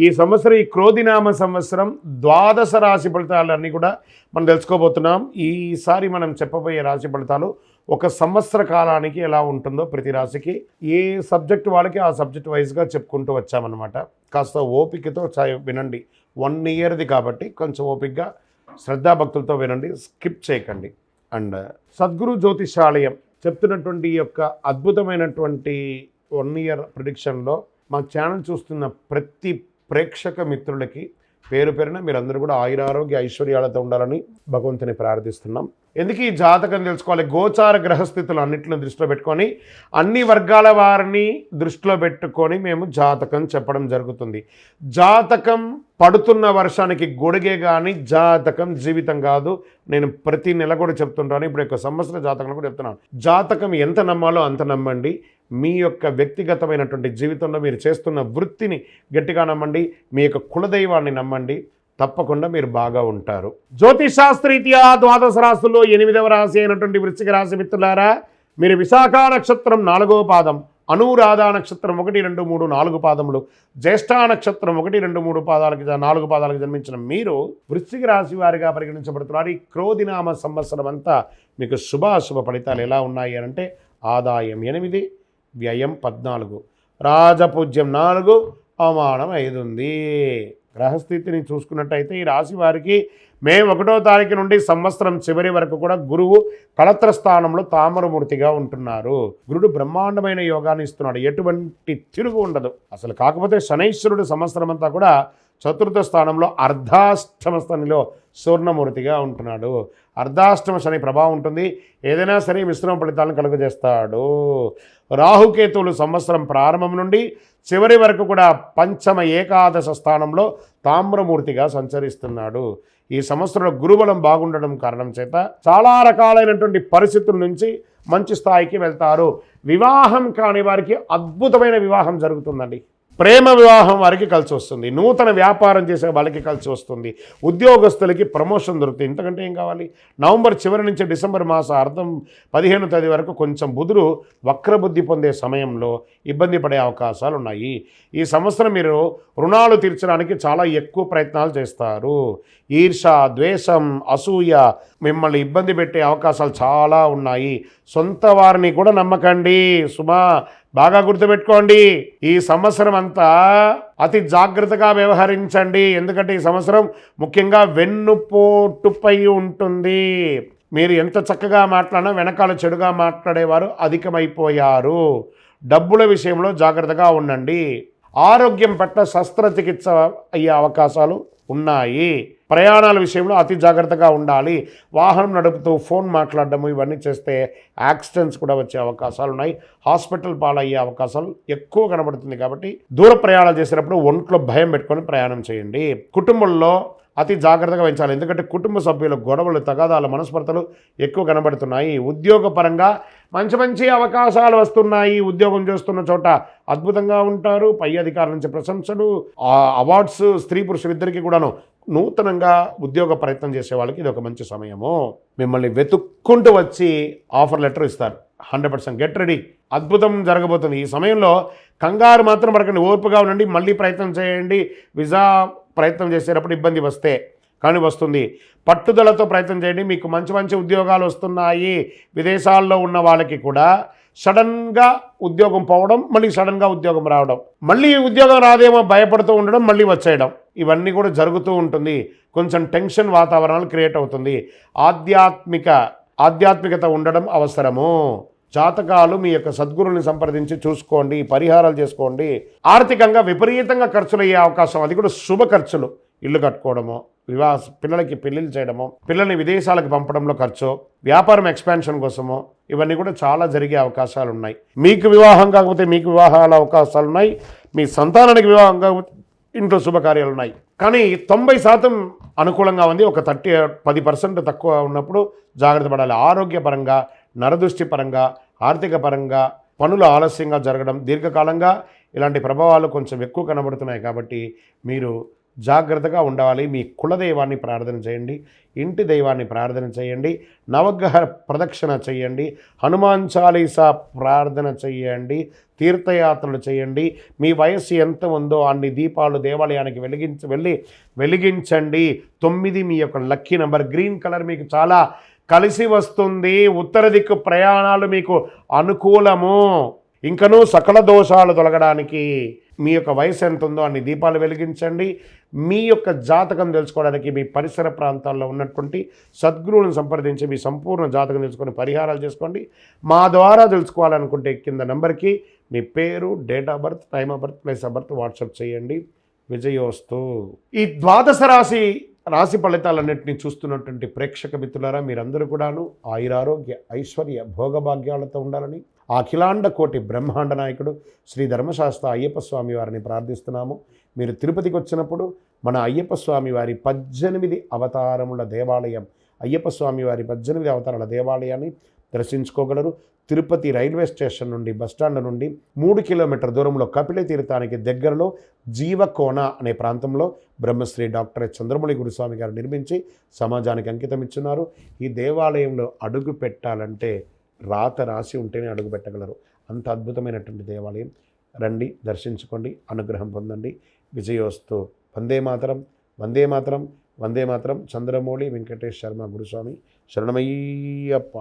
ఈ సంవత్సరం ఈ క్రోధినామ సంవత్సరం ద్వాదశ రాశి ఫలితాలన్నీ కూడా మనం తెలుసుకోబోతున్నాం. ఈసారి మనం చెప్పబోయే రాశి ఫలితాలు ఒక సంవత్సర కాలానికి ఎలా ఉంటుందో ప్రతి రాశికి ఏ సబ్జెక్ట్ వాళ్ళకి ఆ సబ్జెక్ట్ వైజ్గా చెప్పుకుంటూ వచ్చామన్నమాట. కాస్త ఓపికతో వినండి. 1 ఇయర్ది కాబట్టి కొంచెం ఓపికగా శ్రద్ధాభక్తులతో వినండి, స్కిప్ చేయకండి. అండ్ సద్గురు జ్యోతిషాలయం చెప్తున్నటువంటి ఈ యొక్క అద్భుతమైనటువంటి 1 ఇయర్ ప్రిడిక్షన్లో మా ఛానల్ చూస్తున్న ప్రతి ప్రేక్షక మిత్రులకి పేరు పేరున మీరందరూ కూడా ఆయురారోగ్య ఐశ్వర్యాలతో ఉండాలని భగవంతుని ప్రార్థిస్తున్నాం. ఎందుకు ఈ జాతకం తెలుసుకోవాలి? గోచార గ్రహస్థితులు అన్నింటిని దృష్టిలో పెట్టుకొని అన్ని వర్గాల వారిని దృష్టిలో పెట్టుకొని మేము జాతకం చెప్పడం జరుగుతుంది. జాతకం పడుతున్న వర్షానికి గొడుగే కానీ జాతకం జీవితం కాదు. నేను ప్రతి నెల కూడా చెప్తుంటాను, ఇప్పుడు ఒక సంవత్సర జాతకం కూడా చెప్తున్నాను. జాతకం ఎంత నమ్మాలో అంత నమ్మండి. మీ యొక్క వ్యక్తిగతమైనటువంటి జీవితంలో మీరు చేస్తున్న వృత్తిని గట్టిగా నమ్మండి, మీ యొక్క కులదైవాన్ని నమ్మండి, తప్పకుండా మీరు బాగా ఉంటారు. జ్యోతిషాస్త్రరీత్యా ద్వాదశ రాశుల్లో 8వ రాశి అయినటువంటి వృశ్చిక రాశి మిత్రులారా, మీరు విశాఖ నక్షత్రం 4వ పాదం, అనురాధ నక్షత్రం 1, 2, 3, 4 పాదములు, జ్యేష్ఠ నక్షత్రం 1, 2, 3 పాదాలకి 4 పాదాలకు జన్మించిన మీరు వృశ్చిక రాశి వారిగా పరిగణించబడుతున్నారు. ఈ క్రోధినామ సంవత్సరం అంతా మీకు శుభాశుభ ఫలితాలు ఎలా ఉన్నాయి అంటే ఆదాయం 8, వ్యయం 14, రాజపూజ్యం 4, అవమానం 5 ఉంది. గ్రహస్థితిని చూసుకున్నట్టయితే ఈ రాశి వారికి మే 1వ తారీఖు నుండి సంవత్సరం చివరి వరకు కూడా గురువు కళత్ర స్థానంలో తామరమూర్తిగా ఉంటున్నారు. గురుడు బ్రహ్మాండమైన యోగాన్ని ఇస్తున్నాడు, ఎటువంటి తిరుగు ఉండదు అసలు. కాకపోతే శనైశ్వరుడు సంవత్సరం అంతా కూడా చతుర్థ స్థానంలో అర్ధాష్టమ స్థానంలో సూర్ణమూర్తిగా ఉంటున్నాడు. అర్ధాష్టమ శని ప్రభావం ఉంటుంది, ఏదైనా సరే మిశ్రమ ఫలితాలను కలుగజేస్తాడు. రాహుకేతువులు సంవత్సరం ప్రారంభం నుండి చివరి వరకు కూడా పంచమ ఏకాదశ స్థానంలో తామ్రమూర్తిగా సంచరిస్తున్నాడు. ఈ సంవత్సరంలో గురుబలం బాగుండడం కారణం చేత చాలా రకాలైనటువంటి పరిస్థితుల నుంచి మంచి స్థాయికి వెళ్తారు. వివాహం కాని వారికి అద్భుతమైన వివాహం జరుగుతుందండి. ప్రేమ వివాహం వారికి కలిసి వస్తుంది. నూతన వ్యాపారం చేసే వాళ్ళకి కలిసి వస్తుంది. ఉద్యోగస్తులకి ప్రమోషన్ దొరుకుతుంది. ఇంతకంటే ఏం కావాలి? నవంబర్ చివరి నుంచి డిసెంబర్ మాస అర్థం 15వ తేదీ వరకు కొంచెం బుధుడు వక్రబుద్ధి పొందే సమయంలో ఇబ్బంది పడే అవకాశాలు ఉన్నాయి. ఈ సంవత్సరం మీరు రుణాలు తీర్చడానికి చాలా ఎక్కువ ప్రయత్నాలు చేస్తారు. ఈర్ష, ద్వేషం, అసూయ మిమ్మల్ని ఇబ్బంది పెట్టే అవకాశాలు చాలా ఉన్నాయి. సొంత వారిని కూడా నమ్మకండి సుమా, బాగా గుర్తుపెట్టుకోండి. ఈ సంవత్సరం అంతా అతి జాగ్రత్తగా వ్యవహరించండి. ఎందుకంటే ఈ సంవత్సరం ముఖ్యంగా వెన్నుపోటుపై ఉంటుంది. మీరు ఎంత చక్కగా మాట్లాడినా వెనకాల చెడుగా మాట్లాడేవారు అధికమైపోయారు. డబ్బుల విషయంలో జాగ్రత్తగా ఉండండి. ఆరోగ్యం పట్ల శస్త్రచికిత్స అయ్యే అవకాశాలు ఉన్నాయి. ప్రయాణాల విషయంలో అతి జాగ్రత్తగా ఉండాలి. వాహనం నడుపుతూ ఫోన్ మాట్లాడడము ఇవన్నీ చేస్తే యాక్సిడెంట్స్ కూడా వచ్చే అవకాశాలు ఉన్నాయి. హాస్పిటల్ పాలయ్యే అవకాశాలు ఎక్కువ కనబడుతుంది. కాబట్టి దూర ప్రయాణాలు చేసేటప్పుడు ఒంట్లో భయం పెట్టుకొని ప్రయాణం చేయండి. కుటుంబంలో అతి జాగ్రత్తగా వహించాలి. ఎందుకంటే కుటుంబ సభ్యుల గొడవలు, తగాదాలు, మనస్పర్ధలు ఎక్కువ కనబడుతున్నాయి. ఉద్యోగపరంగా మంచి అవకాశాలు వస్తున్నాయి. ఉద్యోగం చేస్తున్న చోట అద్భుతంగా ఉంటారు. పై అధికారుల నుంచి ప్రశంసలు, అవార్డ్స్ స్త్రీ పురుషులిద్దరికీ కూడాను. నూతనంగా ఉద్యోగ ప్రయత్నం చేసే వాళ్ళకి ఇది ఒక మంచి సమయము. మిమ్మల్ని వెతుక్కుంటూ వచ్చి ఆఫర్ లెటర్ ఇస్తారు. 100% గెట్ రెడీ. అద్భుతం జరగబోతుంది. ఈ సమయంలో కంగారు మాత్రం పడకండి, ఓర్పుగా ఉండండి. మళ్ళీ ప్రయత్నం చేయండి. వీసా ప్రయత్నం చేసేటప్పుడు ఇబ్బంది వస్తే కానీ వస్తుంది. పట్టుదలతో ప్రయత్నం చేయండి. మీకు మంచి ఉద్యోగాలు వస్తున్నాయి. విదేశాల్లో ఉన్న వాళ్ళకి కూడా సడన్గా ఉద్యోగం పోవడం, మళ్ళీ సడన్గా ఉద్యోగం రావడం, మళ్ళీ ఉద్యోగం రాదేమో భయపడుతూ ఉండడం, మళ్ళీ వచ్చేయడం, ఇవన్నీ కూడా జరుగుతూ ఉంటుంది. కొంచెం టెన్షన్ వాతావరణాలు క్రియేట్ అవుతుంది. ఆధ్యాత్మికత ఉండడం అవసరము. జాతకాలు మీ యొక్క సద్గురుల్ని సంప్రదించి చూసుకోండి, పరిహారాలు చేసుకోండి. ఆర్థికంగా విపరీతంగా ఖర్చులు అయ్యే అవకాశం, అది కూడా శుభ ఖర్చులు. ఇల్లు కట్టుకోవడము, పిల్లలకి పెళ్ళిళ్ళు చేయడము, పిల్లల్ని విదేశాలకు పంపడంలో ఖర్చు, వ్యాపారం ఎక్స్పాన్షన్ కోసము, ఇవన్నీ కూడా చాలా జరిగే అవకాశాలు ఉన్నాయి. మీకు వివాహం కాకపోతే మీకు వివాహాల అవకాశాలు ఉన్నాయి. మీ సంతానానికి వివాహం కాకపోతే ఇంట్లో శుభకార్యాలు ఉన్నాయి. కానీ 90% అనుకూలంగా ఉంది. ఒక 10% తక్కువ ఉన్నప్పుడు జాగ్రత్త పడాలి. ఆరోగ్యపరంగా, నరదృష్టి పరంగా, ఆర్థిక పరంగా పనులు ఆలస్యంగా జరగడం, దీర్ఘకాలంగా ఇలాంటి ప్రభావాలు కొంచెం ఎక్కువ కనబడుతున్నాయి. కాబట్టి మీరు జాగ్రత్తగా ఉండాలి. మీ కులదైవాన్ని ప్రార్థన చేయండి, ఇంటి దైవాన్ని ప్రార్థన చేయండి, నవగ్రహ ప్రదక్షిణ చేయండి, హనుమాన్ చాలీసా ప్రార్థన చేయండి, తీర్థయాత్రలు చేయండి. మీ వయస్సు ఎంత ఉందో అన్ని దీపాలు దేవాలయానికి వెలిగించండి. 9 మీ యొక్క లక్కీ నెంబర్. గ్రీన్ కలర్ మీకు చాలా కలిసి వస్తుంది. ఉత్తర దిక్కు ప్రయాణాలు మీకు అనుకూలము. ఇంకనూ సకల దోషాలు తొలగడానికి మీ యొక్క వయసు ఎంత ఉందో అన్ని దీపాలు వెలిగించండి. మీ యొక్క జాతకం తెలుసుకోవడానికి మీ పరిసర ప్రాంతాల్లో ఉన్నటువంటి సద్గురువులను సంప్రదించి మీ సంపూర్ణ జాతకం తెలుసుకొని పరిహారాలు చేసుకోండి. మా ద్వారా తెలుసుకోవాలనుకుంటే కింద నెంబర్కి మీ పేరు, date of birth, time of birth, place of birth WhatsApp చేయండి. విజయోస్తు. ఈ ద్వాదశ రాశి ఫలితాలన్నింటినీ చూస్తున్నటువంటి ప్రేక్షక మిత్రులారా, మీరందరూ కూడాను ఆయురారోగ్య ఐశ్వర్య భోగభాగ్యాలతో ఉండాలని అఖిలాండ కోటి బ్రహ్మాండ నాయకుడు శ్రీ ధర్మశాస్త్ర అయ్యప్ప స్వామి వారిని ప్రార్థిస్తున్నాము. మీరు తిరుపతికి వచ్చినప్పుడు మన అయ్యప్ప స్వామి వారి 18 అవతారముల దేవాలయం, అయ్యప్ప స్వామి వారి 18 అవతారాల దేవాలయాన్ని దర్శించుకోగలరు. తిరుపతి రైల్వే స్టేషన్ నుండి, బస్టాండ్ నుండి 3 కిలోమీటర్ దూరంలో కపిల తీర్థానికి దగ్గరలో జీవకోన అనే ప్రాంతంలో బ్రహ్మశ్రీ డాక్టర్ చంద్రమౌళి గురుస్వామి గారు నిర్మించి సమాజానికి అంకితం ఇచ్చున్నారు. ఈ దేవాలయంలో అడుగు పెట్టాలంటే రాత రాసి ఉంటేనే అడుగు పెట్టగలరు. అంత అద్భుతమైనటువంటి దేవాలయం. రండి, దర్శించుకోండి, అనుగ్రహం పొందండి. విజయోస్తు. వందే మాతరం, వందే మాతరం, వందే మాతరం. చంద్రమౌళి వెంకటేష్ శర్మ గురుస్వామి. శరణమయ్యప్ప.